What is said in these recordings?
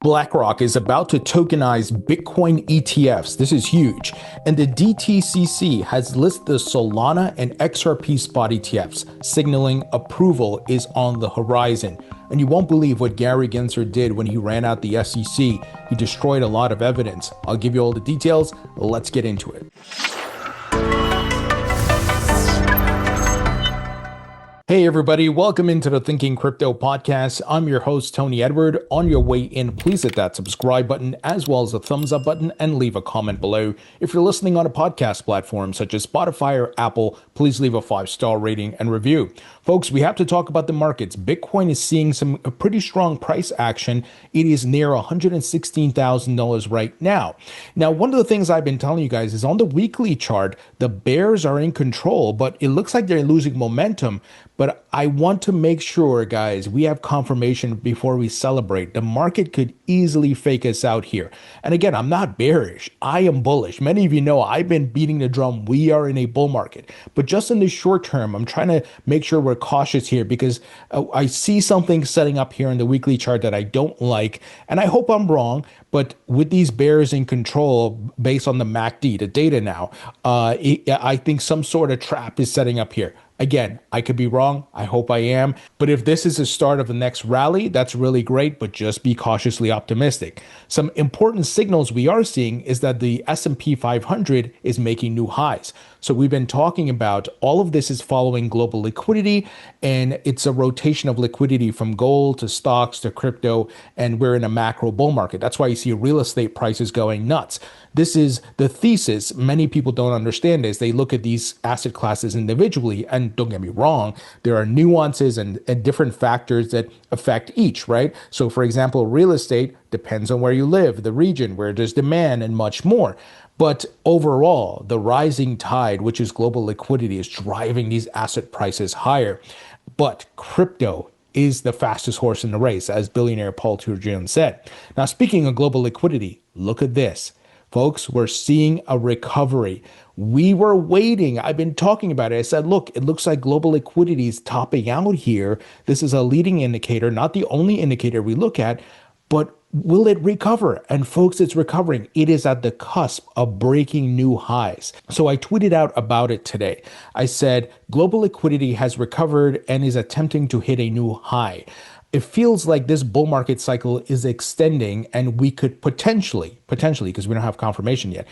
Blackrock is about to tokenize Bitcoin ETFs. This is huge. And the DTCC has listed the Solana and XRP spot ETFs, signaling approval is on the horizon. And you won't believe what Gary Gensler did when he ran out the SEC. He destroyed a lot of evidence. I'll give you all the details. Let's get into it. Hey everybody, welcome into the Thinking Crypto podcast. I'm your host, Tony Edward. On your way in, please hit that subscribe button as well as the thumbs up button and leave a comment below. If you're listening on a podcast platform such as Spotify or Apple, please leave a 5-star rating and review. Folks, we have to talk about the markets. Bitcoin is seeing some pretty strong price action. It is near $116,000 right now. Now, one of the things I've been telling you guys is on the weekly chart, the bears are in control, but it looks like they're losing momentum. But I want to make sure, guys, we have confirmation before we celebrate. The market could easily fake us out here. And again, I'm not bearish. I am bullish. Many of you know I've been beating the drum. We are in a bull market. But just in the short term, I'm trying to make sure we're cautious here because I see something setting up here in the weekly chart that I don't like. And I hope I'm wrong. But with these bears in control, based on the MACD, the data now, I think some sort of trap is setting up here. Again, I could be wrong. I hope I am. But if this is the start of the next rally, that's really great, but just be cautiously optimistic. Some important signals we are seeing is that the S&P 500 is making new highs. So we've been talking about all of this is following global liquidity, and it's a rotation of liquidity from gold to stocks to crypto, and we're in a macro bull market. That's why you see real estate prices going nuts. This is the thesis. Many people don't understand this. They look at these asset classes individually, and don't get me wrong, there are nuances and different factors that affect each, right? So for example, real estate depends on where you live, the region, where there's demand, and much more. But overall, the rising tide, which is global liquidity, is driving these asset prices higher. But crypto is the fastest horse in the race, as billionaire Paul Tudor said. Now, speaking of global liquidity, look at this. Folks, we're seeing a recovery. We were waiting. I've been talking about it. I said, look, it looks like global liquidity is topping out here. This is a leading indicator, not the only indicator we look at, but will it recover? And folks, it's recovering. It is at the cusp of breaking new highs. So I tweeted out about it today. I said, global liquidity has recovered and is attempting to hit a new high. It feels like this bull market cycle is extending, and we could potentially, because we don't have confirmation yet,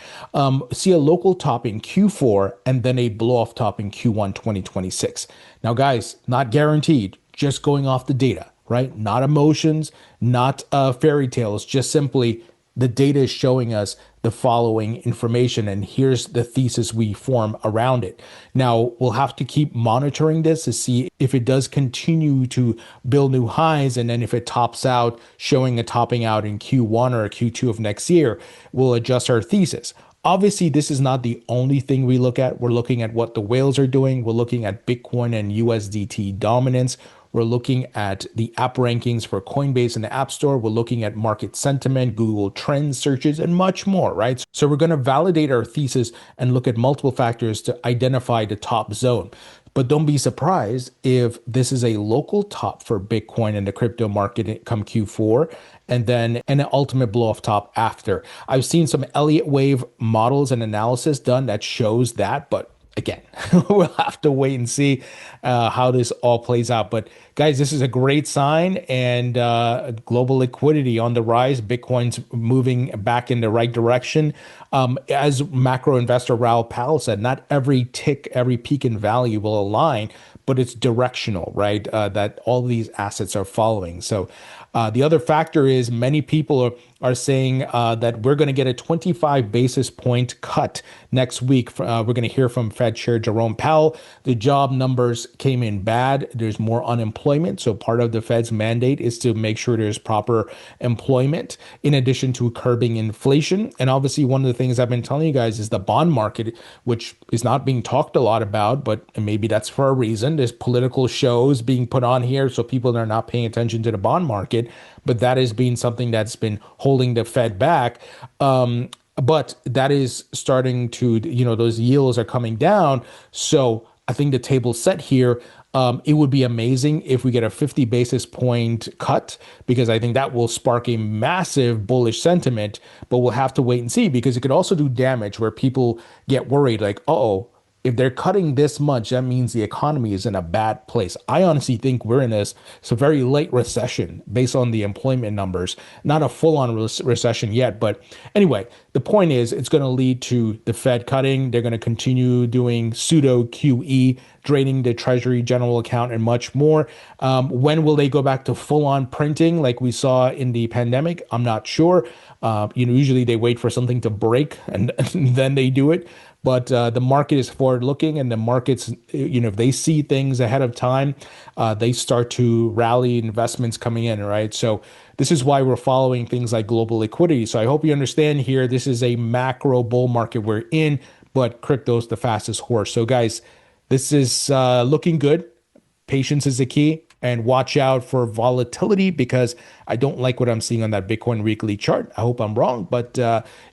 see a local top in Q4 and then a blow-off top in Q1 2026. Now, guys, not guaranteed, just going off the data, right? Not emotions, not fairy tales, just simply the data is showing us the following information, and here's the thesis we form around it. Now, we'll have to keep monitoring this to see if it does continue to build new highs, and then if it tops out, showing a topping out in Q1 or Q2 of next year, we'll adjust our thesis. Obviously, this is not the only thing we look at. We're looking at what the whales are doing. We're looking at Bitcoin and USDT dominance. We're looking at the app rankings for Coinbase in the App Store. We're looking at market sentiment, Google Trends searches, and much more, right? So we're going to validate our thesis and look at multiple factors to identify the top zone. But don't be surprised if this is a local top for Bitcoin and the crypto market come Q4, and then an ultimate blow-off top after. I've seen some Elliott wave models and analysis done that shows that, but again, we'll have to wait and see how this all plays out. But guys, this is a great sign, and global liquidity on the rise. Bitcoin's moving back in the right direction. As macro investor Raoul Pal said, not every tick, every peak in value will align, but it's directional, right? That all these assets are following. So the other factor is many people are saying that we're going to get a 25 basis point cut next week. We're going to hear from Fed Chair Jerome Powell. The job numbers came in bad. There's more unemployment. So part of the Fed's mandate is to make sure there's proper employment in addition to curbing inflation. And obviously, one of the things I've been telling you guys is the bond market, which is not being talked a lot about, but maybe that's for a reason. There's political shows being put on here, so people are not paying attention to the bond market. But that has been something that's been holding the Fed back. But that is starting to, those yields are coming down. So I think the table's set here. It would be amazing if we get a 50 basis point cut, because I think that will spark a massive bullish sentiment, but we'll have to wait and see, because it could also do damage where people get worried like, oh, if they're cutting this much, that means the economy is in a bad place. I honestly think we're in this it's a very late recession based on the employment numbers. Not a full-on recession yet, but anyway, the point is it's going to lead to the Fed cutting. They're going to continue doing pseudo QE, draining the Treasury general account, and much more. When will they go back to full-on printing like we saw in the pandemic? I'm not sure. Usually they wait for something to break and, and then they do it. But the market is forward looking, and the markets, if they see things ahead of time, they start to rally investments coming in, right? So this is why we're following things like global liquidity. So I hope you understand here, this is a macro bull market we're in, but crypto's the fastest horse. So guys, this is looking good. Patience is the key. And watch out for volatility, because I don't like what I'm seeing on that Bitcoin weekly chart. I hope I'm wrong, but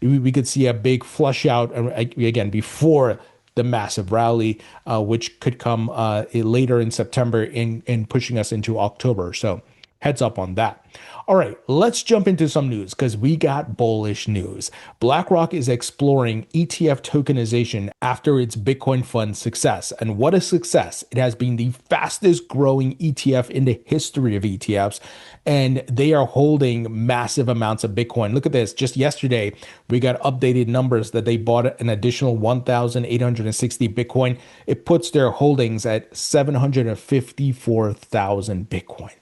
we could see a big flush out again before the massive rally, which could come later in September in pushing us into October. So heads up on that. All right, let's jump into some news, because we got bullish news. Blackrock is exploring ETF tokenization after its Bitcoin fund success. And what a success. It has been the fastest growing ETF in the history of ETFs, and they are holding massive amounts of Bitcoin. Look at this. Just yesterday, we got updated numbers that they bought an additional 1,860 Bitcoin. It puts their holdings at 754,000 Bitcoin.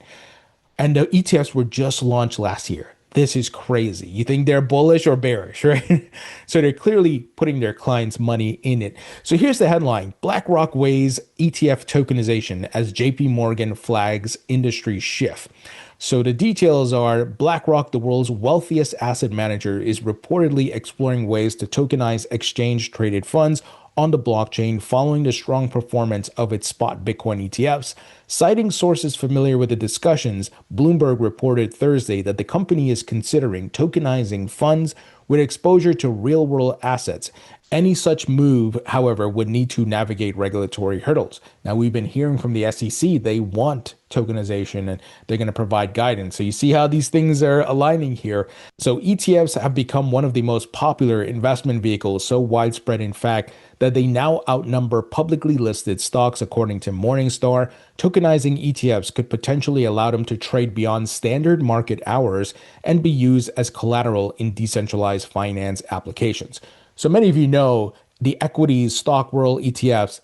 And the ETFs were just launched last year. This is crazy. You think they're bullish or bearish, right? So they're clearly putting their clients' money in it. So here's the headline. BlackRock weighs ETF tokenization as JP Morgan flags industry shift. So the details are BlackRock, the world's wealthiest asset manager, is reportedly exploring ways to tokenize exchange-traded funds on the blockchain following the strong performance of its spot Bitcoin ETFs. Citing sources familiar with the discussions, Bloomberg reported Thursday that the company is considering tokenizing funds with exposure to real-world assets. Any such move, however, would need to navigate regulatory hurdles. Now, we've been hearing from the SEC, they want tokenization and they're going to provide guidance. So you see how these things are aligning here. So ETFs have become one of the most popular investment vehicles, so widespread, in fact, that they now outnumber publicly listed stocks, according to Morningstar. Tokenizing ETFs could potentially allow them to trade beyond standard market hours and be used as collateral in decentralized finance applications. So many of you know the equities stock world ETFs,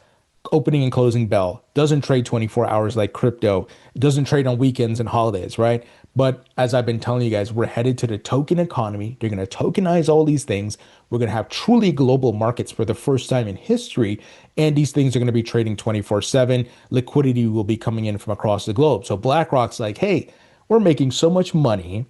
opening and closing bell, doesn't trade 24 hours like crypto. It doesn't trade on weekends and holidays, right? But as I've been telling you guys, we're headed to the token economy. They're going to tokenize all these things. We're going to have truly global markets for the first time in history. And these things are going to be trading 24/7. Liquidity will be coming in from across the globe. So BlackRock's like, hey, we're making so much money.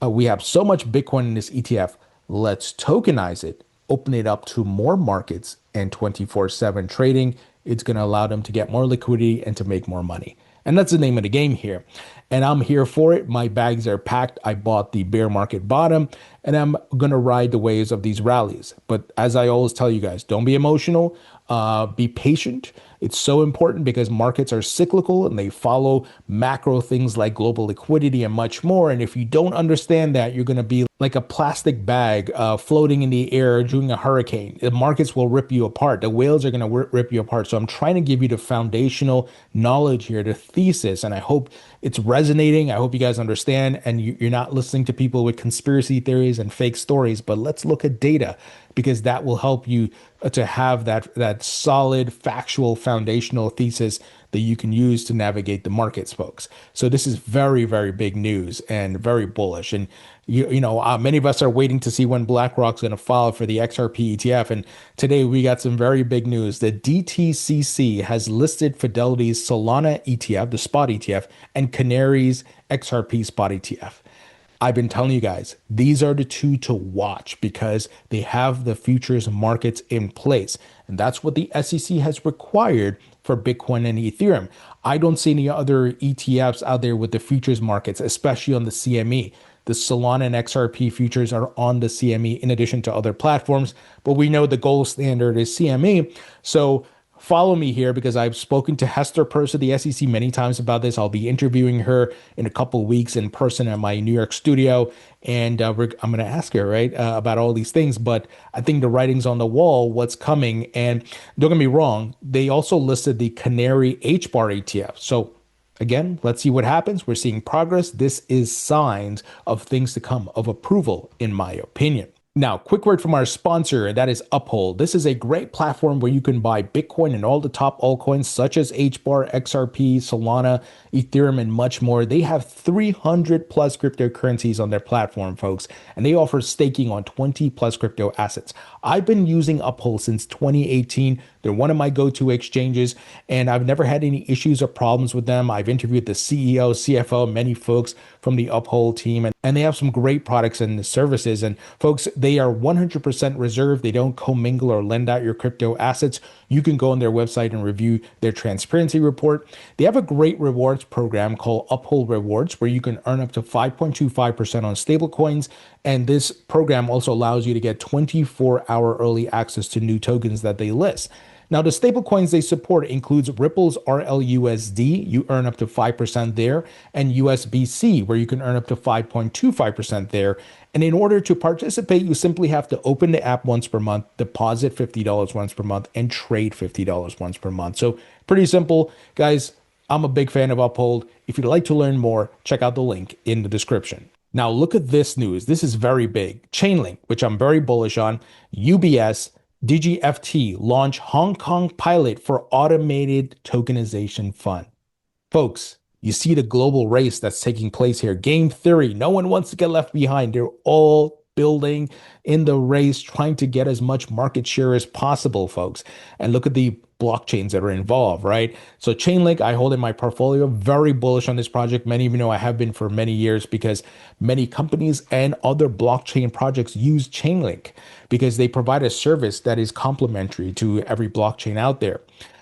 We have so much Bitcoin in this ETF. Let's tokenize it, open it up to more markets and 24/7 trading. It's going to allow them to get more liquidity and to make more money. And that's the name of the game here. And I'm here for it. My bags are packed. I bought the bear market bottom, and I'm going to ride the waves of these rallies. But as I always tell you guys, don't be emotional. Be patient. It's so important because markets are cyclical and they follow macro things like global liquidity and much more. And if you don't understand that, you're going to be like a plastic bag floating in the air during a hurricane. The markets will rip you apart. The whales are going to rip you apart. So I'm trying to give you the foundational knowledge here, the thesis, and I hope it's resonating. I hope you guys understand and you're not listening to people with conspiracy theories and fake stories, but let's look at data, because that will help you to have that solid, factual, foundational thesis that you can use to navigate the markets, folks. So this is very, very big news and very bullish. And many of us are waiting to see when BlackRock's going to file for the XRP ETF. And today we got some very big news. The DTCC has listed Fidelity's Solana ETF, the spot ETF, and Canary's XRP spot ETF. I've been telling you guys, these are the two to watch because they have the futures markets in place. And that's what the SEC has required for Bitcoin and Ethereum. I don't see any other ETFs out there with the futures markets, especially on the CME. The Solana and XRP futures are on the CME in addition to other platforms, but we know the gold standard is CME. So follow me here because I've spoken to Hester Peirce of the SEC many times about this. I'll be interviewing her in a couple of weeks in person at my New York studio. And I'm going to ask her, right, about all these things. But I think the writing's on the wall, what's coming. And don't get me wrong, they also listed the Canary Hbar ETF. So again, let's see what happens. We're seeing progress. This is signs of things to come, of approval, in my opinion. Now, quick word from our sponsor, and that is Uphold. This is a great platform where you can buy Bitcoin and all the top altcoins such as Hbar, XRP, Solana, Ethereum, and much more. They have 300 plus cryptocurrencies on their platform, folks, and they offer staking on 20 plus crypto assets. I've been using Uphold since 2018. They're one of my go-to exchanges, and I've never had any issues or problems with them. I've interviewed the CEO, CFO, many folks from the Uphold team, and they have some great products and services. And folks, they are 100% reserved. They don't commingle or lend out your crypto assets. You can go on their website and review their transparency report. They have a great rewards program called Uphold Rewards, where you can earn up to 5.25% on stablecoins. And this program also allows you to get 24-hour early access to new tokens that they list. Now, the stablecoins they support includes Ripple's RLUSD, you earn up to 5% there, and USBC, where you can earn up to 5.25% there. And in order to participate, you simply have to open the app once per month, deposit $50 once per month, and trade $50 once per month. So pretty simple. Guys, I'm a big fan of Uphold. If you'd like to learn more, check out the link in the description. Now, look at this news. This is very big. Chainlink, which I'm very bullish on, UBS, DigiFT launch Hong Kong pilot for automated tokenization fund. Folks, you see the global race that's taking place here. Game theory. No one wants to get left behind. They're all building in the race, trying to get as much market share as possible, folks. And look at the blockchains that are involved, right? So Chainlink, I hold in my portfolio, very bullish on this project. Many of you know I have been for many years because many companies and other blockchain projects use Chainlink because they provide a service that is complementary to every blockchain out there.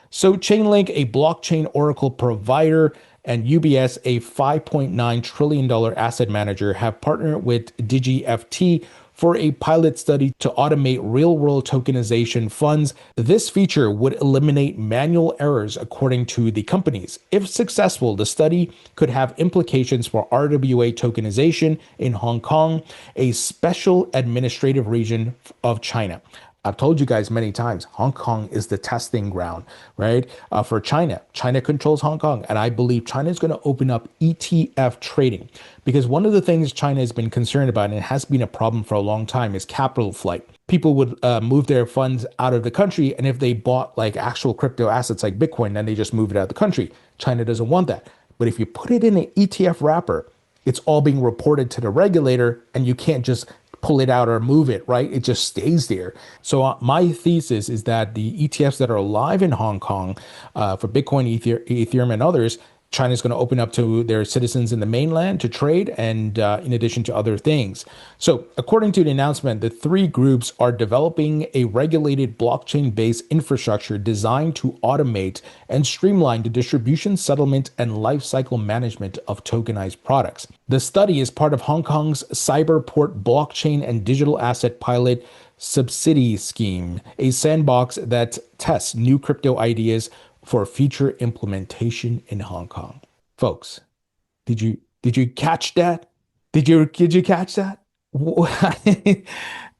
So Chainlink, a blockchain oracle provider, and UBS, a $5.9 trillion asset manager, have partnered with DigiFT for a pilot study to automate real-world tokenization funds. This feature would eliminate manual errors, according to the companies. If successful, the study could have implications for RWA tokenization in Hong Kong, a special administrative region of China. I've told you guys many times, Hong Kong is the testing ground, right? For China. China controls Hong Kong. And I believe China is going to open up ETF trading because one of the things China has been concerned about, and it has been a problem for a long time, is capital flight. People would move their funds out of the country. And if they bought like actual crypto assets like Bitcoin, then they just move it out of the country. China doesn't want that. But if you put it in an ETF wrapper, it's all being reported to the regulator and you can't just pull it out or move it, right? It just stays there. So my thesis is that the ETFs that are live in Hong Kong for Bitcoin, Ethereum, and others, China is going to open up to their citizens in the mainland to trade, and in addition to other things. So according to the announcement, the three groups are developing a regulated blockchain-based infrastructure designed to automate and streamline the distribution, settlement, and lifecycle management of tokenized products. The study is part of Hong Kong's Cyberport Blockchain and Digital Asset Pilot Subsidy Scheme, a sandbox that tests new crypto ideas for future implementation in Hong Kong. Folks, did you catch that? Did you catch that?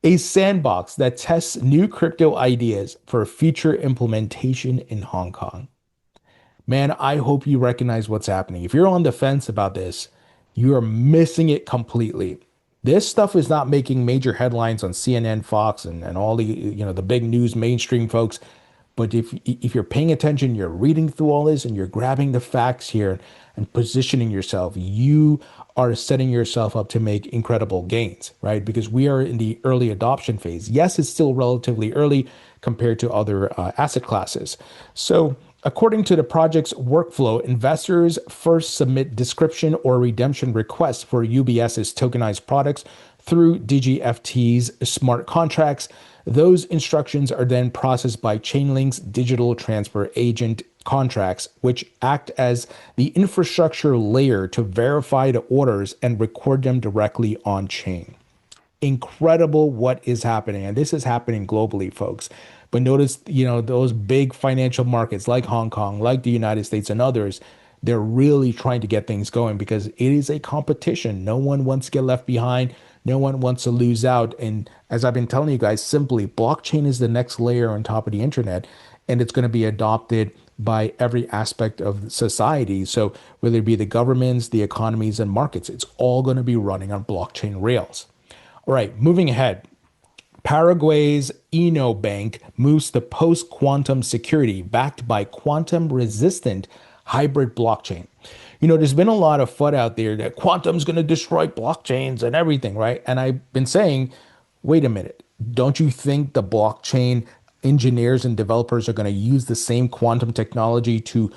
A sandbox that tests new crypto ideas for future implementation in Hong Kong. Man, I hope you recognize what's happening. If you're on the fence about this, you are missing it completely. This stuff is not making major headlines on CNN, Fox, and all the the big news mainstream folks. But if you're paying attention, you're reading through all this and you're grabbing the facts here and positioning yourself, you are setting yourself up to make incredible gains, right? Because we are in the early adoption phase. Yes, it's still relatively early compared to other asset classes. So according to the project's workflow, investors first submit description or redemption requests for UBS's tokenized products through DigiFT's smart contracts. Those instructions are then processed by Chainlink's digital transfer agent contracts, which act as the infrastructure layer to verify the orders and record them directly on chain. incredible what is happening. And this is happening globally, folks. But notice, those big financial markets like Hong Kong, like the United States and others, they're really trying to get things going because it is a competition. No one wants to get left behind. No one wants to lose out. And as I've been telling you guys, simply blockchain is the next layer on top of the internet, and it's going to be adopted by every aspect of society. So whether it be the governments, the economies, and markets, it's all going to be running on blockchain rails. All right, moving ahead. Paraguay's Eno Bank moves to post-quantum security backed by quantum-resistant hybrid blockchain. There's been a lot of FUD out there that quantum's going to destroy blockchains and everything, right? And I've been saying, wait a minute, don't you think the blockchain engineers and developers are going to use the same quantum technology to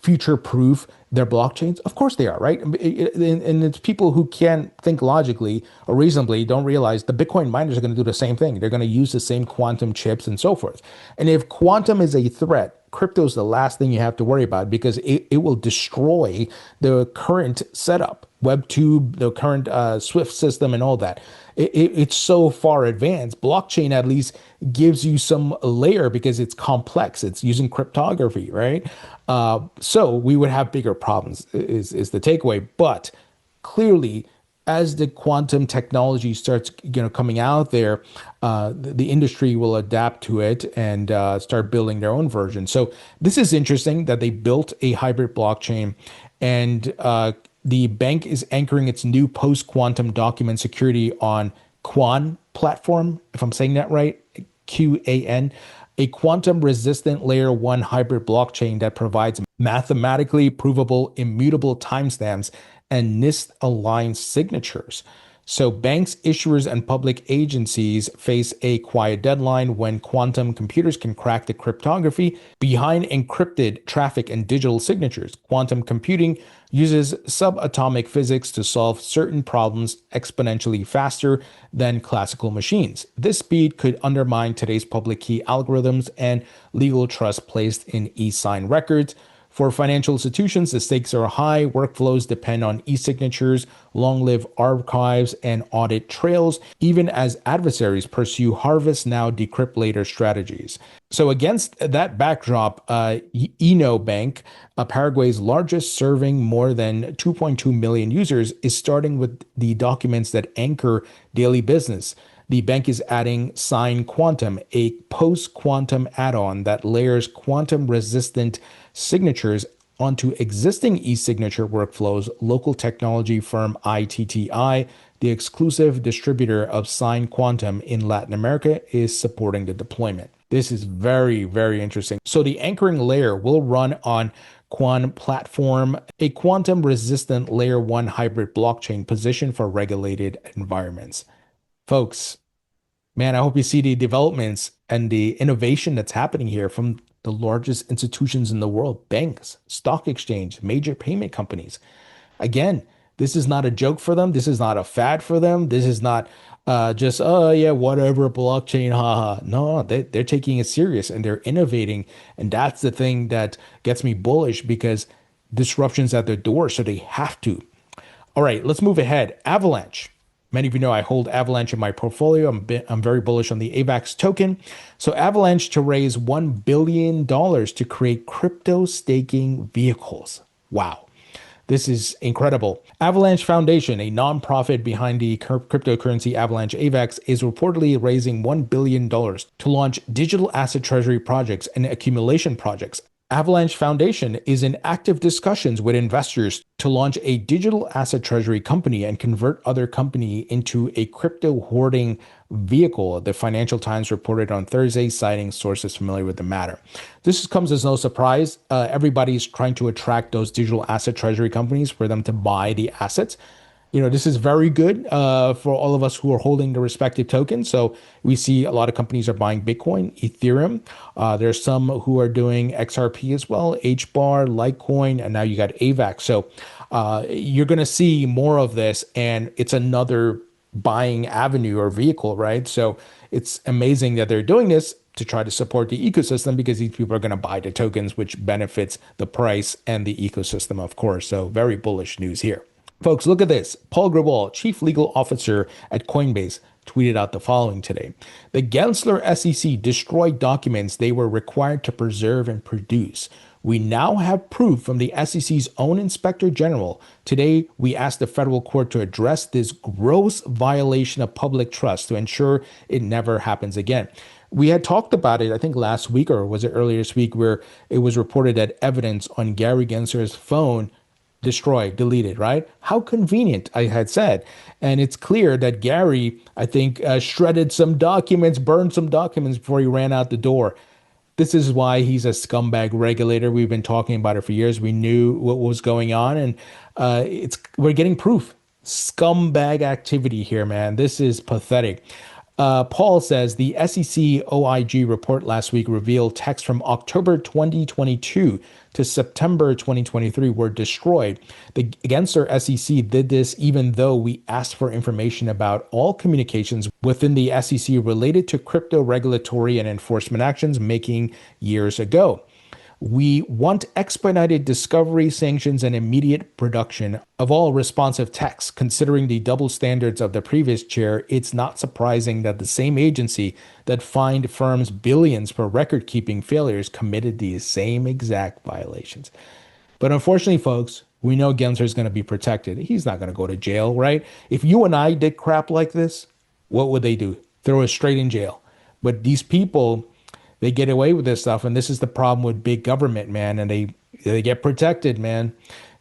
future-proof their blockchains? Of course they are, right? And it's people who can't think logically or reasonably don't realize the Bitcoin miners are going to do the same thing. They're going to use the same quantum chips and so forth. And if quantum is a threat, crypto is the last thing you have to worry about because it will destroy the current setup, Web2, the current Swift system and all that. It's so far advanced. Blockchain at least gives you some layer because it's complex. It's using cryptography, right? So we would have bigger problems is the takeaway. But clearly, as the quantum technology starts, coming out there, the industry will adapt to it and start building their own version. So this is interesting that they built a hybrid blockchain, and the bank is anchoring its new post-quantum document security on Quan platform, if I'm saying that right, QAN, a quantum-resistant layer 1 hybrid blockchain that provides mathematically provable immutable timestamps and NIST-aligned signatures. So banks, issuers, and public agencies face a quiet deadline when quantum computers can crack the cryptography behind encrypted traffic and digital signatures. Quantum computing uses subatomic physics to solve certain problems exponentially faster than classical machines. This speed could undermine today's public key algorithms and legal trust placed in e-sign records. For financial institutions, the stakes are high. Workflows depend on e-signatures, long-lived archives, and audit trails, even as adversaries pursue harvest now, decrypt later strategies. So against that backdrop, Eno Bank, Paraguay's largest, serving more than 2.2 million users, is starting with the documents that anchor daily business. The bank is adding Sign Quantum, a post-quantum add-on that layers quantum-resistant signatures onto existing e-signature workflows. Local technology firm ITTI, the exclusive distributor of Sign Quantum in Latin America, is supporting the deployment. This is very, very interesting. So the anchoring layer will run on Quan platform, a quantum-resistant layer 1 hybrid blockchain positioned for regulated environments. Folks, man, I hope you see the developments and the innovation that's happening here from the largest institutions in the world, banks, stock exchange, major payment companies. Again, this is not a joke for them. This is not a fad for them. This is not just, oh, yeah, whatever, blockchain, haha. No, they're taking it serious and they're innovating. And that's the thing that gets me bullish because disruption's at their door, so they have to. All right, let's move ahead. Avalanche. Many of you know I hold Avalanche in my portfolio. I'm very bullish on the Avax token. So Avalanche to raise $1 billion to create crypto staking vehicles. Wow. This is incredible. Avalanche Foundation, a nonprofit behind the cryptocurrency Avalanche Avax, is reportedly raising $1 billion to launch digital asset treasury projects and accumulation projects. Avalanche Foundation is in active discussions with investors to launch a digital asset treasury company and convert other company into a crypto hoarding vehicle, the Financial Times reported on Thursday, citing sources familiar with the matter. This comes as no surprise. Everybody's trying to attract those digital asset treasury companies for them to buy the assets. This is very good for all of us who are holding the respective tokens. So we see a lot of companies are buying Bitcoin, Ethereum. There's some who are doing XRP as well, Hbar, Litecoin, and now you got Avax. So you're going to see more of this, and it's another buying avenue or vehicle, right? So it's amazing that they're doing this to try to support the ecosystem because these people are going to buy the tokens, which benefits the price and the ecosystem, of course. So very bullish news here. Folks, look at this. Paul Grewal, chief legal officer at Coinbase, tweeted out the following today. The Gensler SEC destroyed documents they were required to preserve and produce. We now have proof from the SEC's own inspector general. Today, we ask the federal court to address this gross violation of public trust to ensure it never happens again. We had talked about it, I think last week, or was it earlier this week, where it was reported that evidence on Gary Gensler's phone destroyed, deleted, right? How convenient, I had said. And it's clear that Gary, I think, shredded some documents, burned some documents before he ran out the door. This is why he's a scumbag regulator. We've been talking about it for years. We knew what was going on, and we're getting proof. Scumbag activity here, man. This is pathetic. Paul says the SEC OIG report last week revealed texts from October 2022 to September 2023 were destroyed. The Gensler SEC did this even though we asked for information about all communications within the SEC related to crypto regulatory and enforcement actions making years ago. We want expedited discovery, sanctions, and immediate production of all responsive texts. Considering the double standards of the previous chair, it's not surprising that the same agency that fined firms billions for record-keeping failures committed these same exact violations. But unfortunately, folks, we know Gensler is going to be protected. He's not going to go to jail, right? If you and I did crap like this, what would they do? Throw us straight in jail. But these people, they get away with this stuff, and this is the problem with big government, man, and they get protected, man.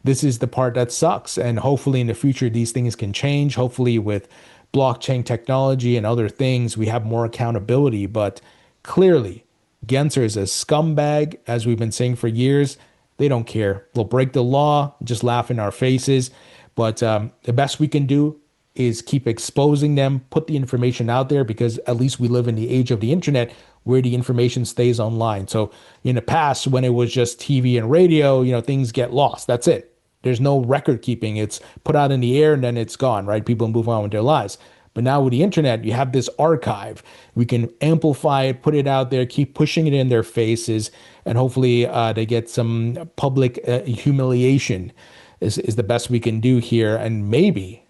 This is the part that sucks, and hopefully in the future these things can change. Hopefully with blockchain technology and other things we have more accountability, but clearly Gensler is a scumbag, as we've been saying for years. They don't care. They'll break the law, just laugh in our faces, but the best we can do is keep exposing them, put the information out there, because at least we live in the age of the internet where the information stays online. So in the past, when it was just TV and radio, things get lost. That's it. There's no record keeping. It's put out in the air and then it's gone, right? People move on with their lives. But now with the internet, you have this archive. We can amplify it, put it out there, keep pushing it in their faces, and hopefully they get some public humiliation is the best we can do here. And maybe,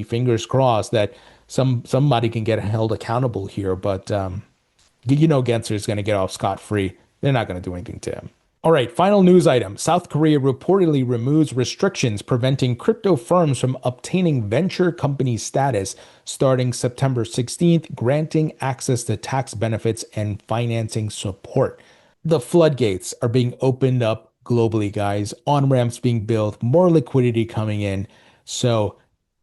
fingers crossed, that somebody can get held accountable here. But Gensler is going to get off scot-free. They're not going to do anything to him. All right, final news item. South Korea reportedly removes restrictions preventing crypto firms from obtaining venture company status starting September 16th, granting access to tax benefits and financing support. The floodgates are being opened up globally, guys. On-ramps being built, more liquidity coming in. So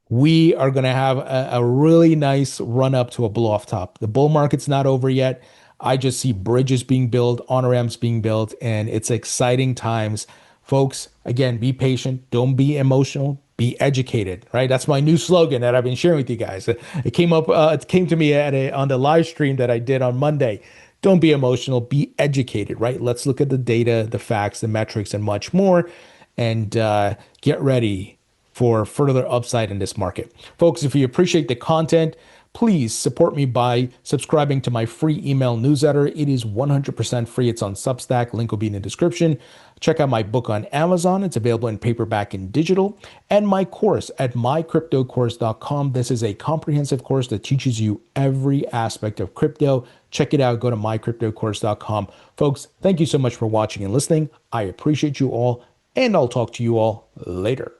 we are going to have a really nice run up to a blow off top. The bull market's not over yet. I just see bridges being built, on-ramps being built, and it's exciting times. Folks, again, be patient. Don't be emotional. Be educated, right? That's my new slogan that I've been sharing with you guys. It came to me on the live stream that I did on Monday. Don't be emotional. Be educated, right? Let's look at the data, the facts, the metrics, and much more, and get ready for further upside in this market. Folks, if you appreciate the content, please support me by subscribing to my free email newsletter. It is 100% free. It's on Substack. Link will be in the description. Check out my book on Amazon. It's available in paperback and digital. And my course at mycryptocourse.com. This is a comprehensive course that teaches you every aspect of crypto. Check it out. Go to mycryptocourse.com. Folks, thank you so much for watching and listening. I appreciate you all, and I'll talk to you all later.